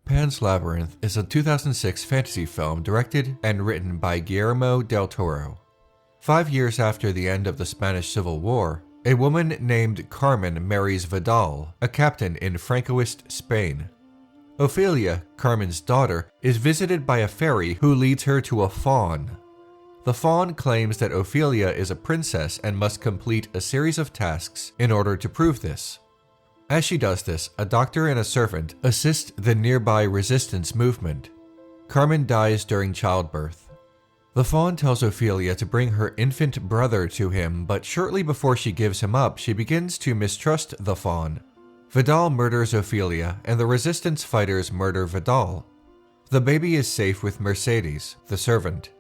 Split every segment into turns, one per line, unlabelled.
Pan's Labyrinth is a 2006 fantasy film directed and written by Guillermo del Toro. 5 years after the end of the Spanish Civil War, a woman named Carmen marries Vidal, a captain in Francoist Spain. Ophelia, Carmen's daughter, is visited by a fairy who leads her to a faun. The faun claims that Ophelia is a princess and must complete a series of tasks in order to prove this. As she does this, a doctor and a servant assist the nearby resistance movement. Carmen dies during childbirth. The faun tells Ophelia to bring her infant brother to him, but shortly before she gives him up, she begins to mistrust the faun. Vidal murders Ophelia, and the resistance fighters murder Vidal. The baby is safe with Mercedes, the servant.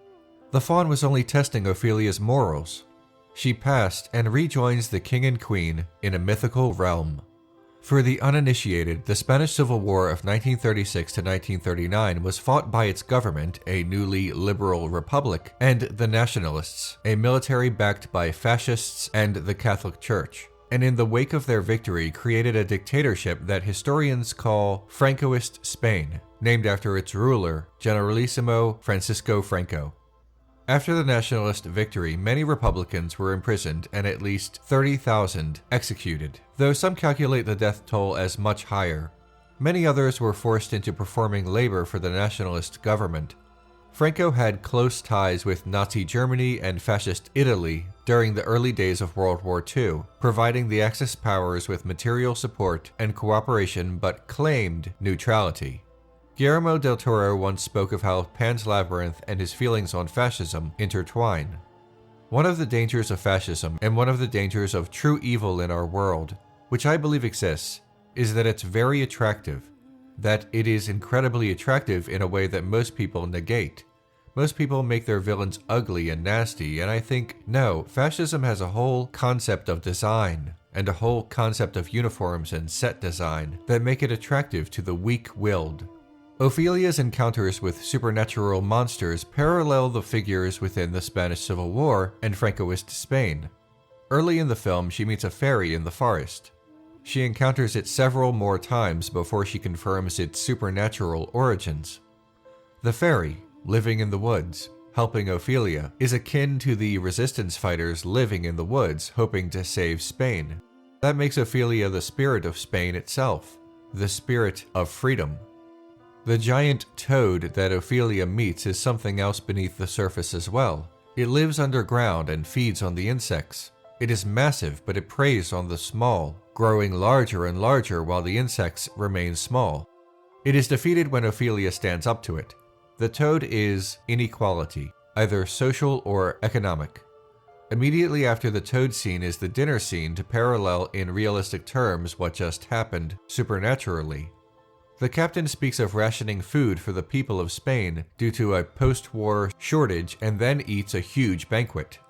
The faun was only testing Ophelia's morals. She passed and rejoins the king and queen in a mythical realm. For the uninitiated, the Spanish Civil War of 1936 to 1939 was fought by its government, a newly liberal republic, and the nationalists, a military backed by fascists and the Catholic Church, and in the wake of their victory created a dictatorship that historians call Francoist Spain, named after its ruler, Generalissimo Francisco Franco. After the nationalist victory, many Republicans were imprisoned and at least 30,000 executed, though some calculate the death toll as much higher. Many others were forced into performing labor for the nationalist government. Franco had close ties with Nazi Germany and Fascist Italy during the early days of World War II, providing the Axis powers with material support and cooperation but claimed neutrality. Guillermo del Toro once spoke of how Pan's Labyrinth and his feelings on fascism intertwine. One of the dangers of fascism, and one of the dangers of true evil in our world, which I believe exists, is that it's very attractive. That it is incredibly attractive in a way that most people negate. Most people make their villains ugly and nasty, and I think, no, fascism has a whole concept of design, and a whole concept of uniforms and set design that make it attractive to the weak-willed. Ophelia's encounters with supernatural monsters parallel the figures within the Spanish Civil War and Francoist Spain. Early in the film, she meets a fairy in the forest. She encounters it several more times before she confirms its supernatural origins. The fairy, living in the woods, helping Ophelia, is akin to the resistance fighters living in the woods hoping to save Spain. That makes Ophelia the spirit of Spain itself, the spirit of freedom. The giant toad that Ophelia meets is something else beneath the surface as well. It lives underground and feeds on the insects. It is massive, but it preys on the small, growing larger and larger while the insects remain small. It is defeated when Ophelia stands up to it. The toad is inequality, either social or economic. Immediately after the toad scene is the dinner scene to parallel in realistic terms what just happened supernaturally. The captain speaks of rationing food for the people of Spain due to a post-war shortage and then eats a huge banquet.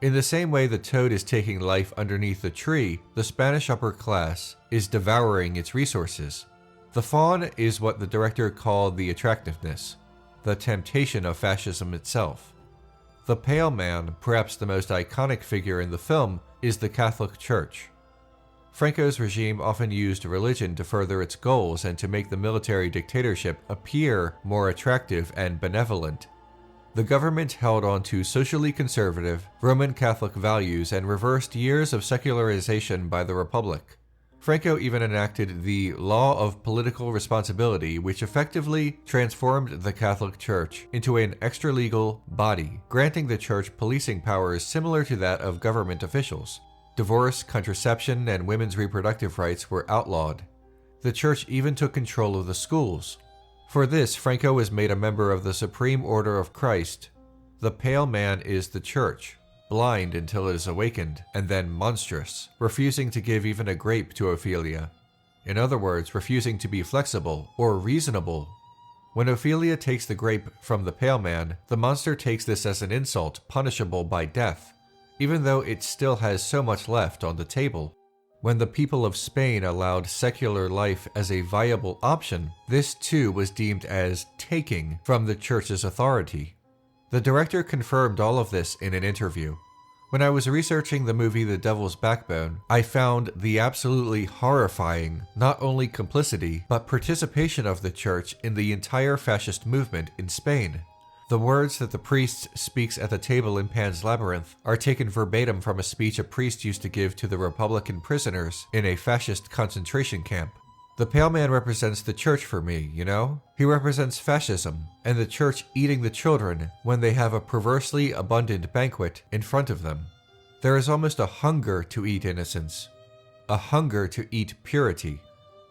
In the same way the toad is taking life underneath the tree, the Spanish upper class is devouring its resources. The faun is what the director called the attractiveness, the temptation of fascism itself. The pale man, perhaps the most iconic figure in the film, is the Catholic Church. Franco's regime often used religion to further its goals and to make the military dictatorship appear more attractive and benevolent. The government held on to socially conservative Roman Catholic values and reversed years of secularization by the Republic. Franco even enacted the Law of Political Responsibility, which effectively transformed the Catholic Church into an extra-legal body, granting the church policing powers similar to that of government officials. Divorce, contraception, and women's reproductive rights were outlawed. The church even took control of the schools. For this, Franco was made a member of the Supreme Order of Christ. The pale man is the church, blind until it is awakened, and then monstrous, refusing to give even a grape to Ophelia. In other words, refusing to be flexible or reasonable. When Ophelia takes the grape from the pale man, the monster takes this as an insult punishable by death, even though it still has so much left on the table. When the people of Spain allowed secular life as a viable option, this too was deemed as taking from the church's authority. The director confirmed all of this in an interview. When I was researching the movie The Devil's Backbone, I found the absolutely horrifying, not only complicity, but participation of the church in the entire fascist movement in Spain. The words that the priest speaks at the table in Pan's Labyrinth are taken verbatim from a speech a priest used to give to the Republican prisoners in a fascist concentration camp. The pale man represents the church for me, you know? He represents fascism, and the church eating the children when they have a perversely abundant banquet in front of them. There is almost a hunger to eat innocence, a hunger to eat purity.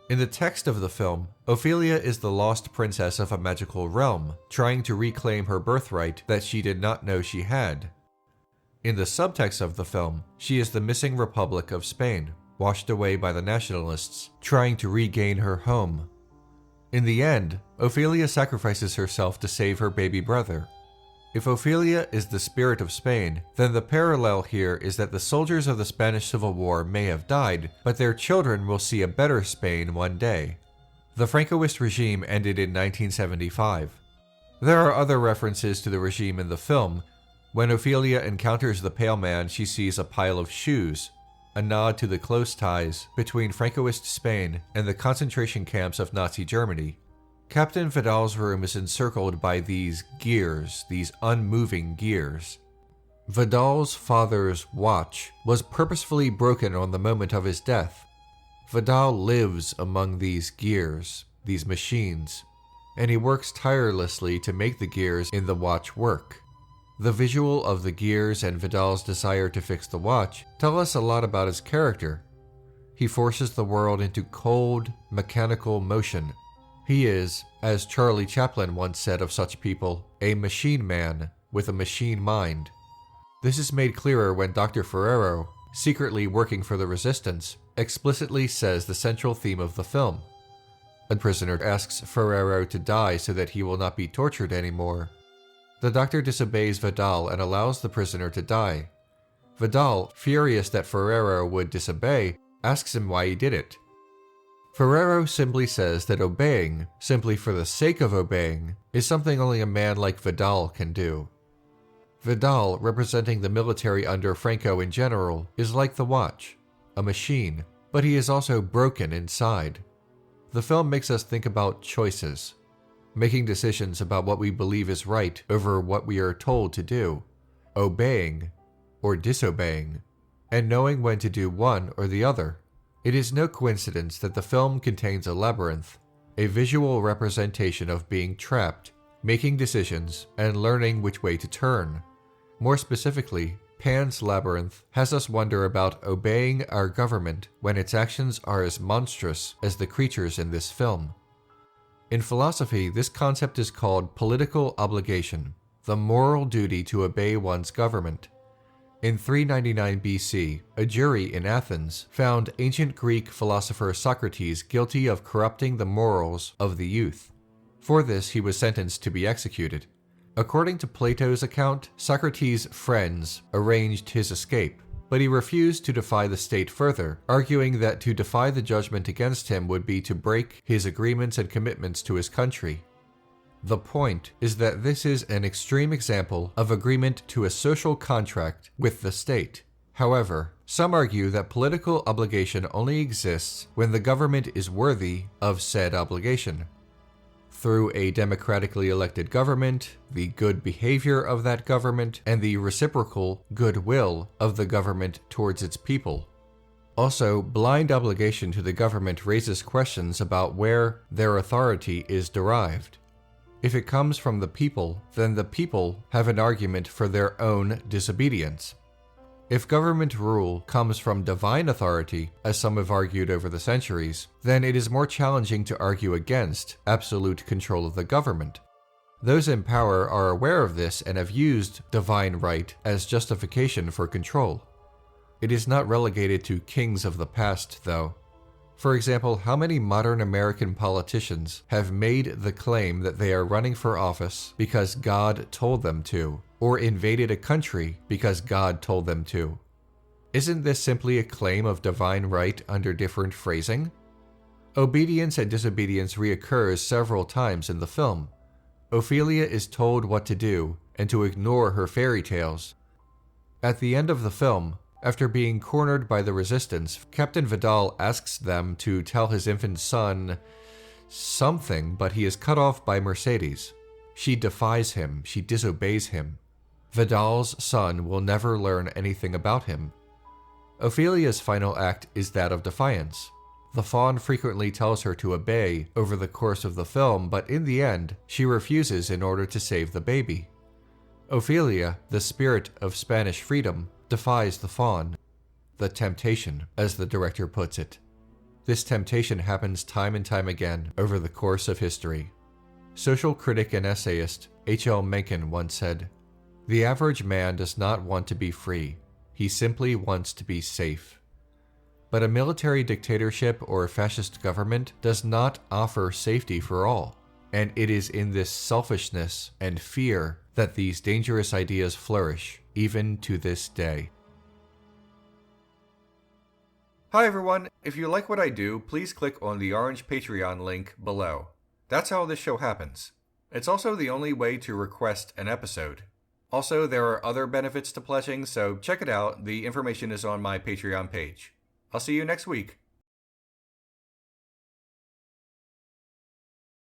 In the text of the film, Ophelia is the lost princess of a magical realm, trying to reclaim her birthright that she did not know she had. In the subtext of the film, she is the missing Republic of Spain, washed away by the nationalists, trying to regain her home. In the end, Ophelia sacrifices herself to save her baby brother. If Ophelia is the spirit of Spain, then the parallel here is that the soldiers of the Spanish Civil War may have died, but their children will see a better Spain one day. The Francoist regime ended in 1975. There are other references to the regime in the film. When Ophelia encounters the pale man, she sees a pile of shoes, a nod to the close ties between Francoist Spain and the concentration camps of Nazi Germany. Captain Vidal's room is encircled by these gears, these unmoving gears. Vidal's father's watch was purposefully broken on the moment of his death. Vidal lives among these gears, these machines, and he works tirelessly to make the gears in the watch work. The visual of the gears and Vidal's desire to fix the watch tell us a lot about his character. He forces the world into cold, mechanical motion. He is, as Charlie Chaplin once said of such people, a machine man with a machine mind. This is made clearer when Dr. Ferrero, secretly working for the resistance, explicitly says the central theme of the film. A prisoner asks Ferrero to die so that he will not be tortured anymore. The doctor disobeys Vidal and allows the prisoner to die. Vidal, furious that Ferrero would disobey, asks him why he did it. Ferrero simply says that obeying, simply for the sake of obeying, is something only a man like Vidal can do. Vidal, representing the military under Franco in general, is like the watch, a machine, but he is also broken inside. The film makes us think about choices, making decisions about what we believe is right over what we are told to do, obeying or disobeying, and knowing when to do one or the other. It is no coincidence that the film contains a labyrinth, a visual representation of being trapped, making decisions, and learning which way to turn. More specifically, Pan's Labyrinth has us wonder about obeying our government when its actions are as monstrous as the creatures in this film. In philosophy, this concept is called political obligation, the moral duty to obey one's government. In 399 BC, a jury in Athens found ancient Greek philosopher Socrates guilty of corrupting the morals of the youth. For this, he was sentenced to be executed. According to Plato's account, Socrates' friends arranged his escape, but he refused to defy the state further, arguing that to defy the judgment against him would be to break his agreements and commitments to his country. The point is that this is an extreme example of agreement to a social contract with the state. However, some argue that political obligation only exists when the government is worthy of said obligation. Through a democratically elected government, the good behavior of that government, and the reciprocal goodwill of the government towards its people. Also, blind obligation to the government raises questions about where their authority is derived. If it comes from the people, then the people have an argument for their own disobedience. If government rule comes from divine authority, as some have argued over the centuries, then it is more challenging to argue against absolute control of the government. Those in power are aware of this and have used divine right as justification for control. It is not relegated to kings of the past, though. For example, how many modern American politicians have made the claim that they are running for office because God told them to, or invaded a country because God told them to? Isn't this simply a claim of divine right under different phrasing? Obedience and disobedience reoccurs several times in the film. Ophelia is told what to do and to ignore her fairy tales. At the end of the film, after being cornered by the resistance, Captain Vidal asks them to tell his infant son something, but he is cut off by Mercedes. She defies him, she disobeys him. Vidal's son will never learn anything about him. Ophelia's final act is that of defiance. The faun frequently tells her to obey over the course of the film, but in the end, she refuses in order to save the baby. Ophelia, the spirit of Spanish freedom, defies the faun. The temptation, as the director puts it. This temptation happens time and time again over the course of history. Social critic and essayist H.L. Mencken once said, "The average man does not want to be free. He simply wants to be safe." But a military dictatorship or a fascist government does not offer safety for all. And it is in this selfishness and fear that these dangerous ideas flourish, even to this day. Hi everyone, if you like what I do, please click on the orange Patreon link below. That's how this show happens. It's also the only way to request an episode. Also, there are other benefits to pledging, so check it out. The information is on my Patreon page. I'll see you next week.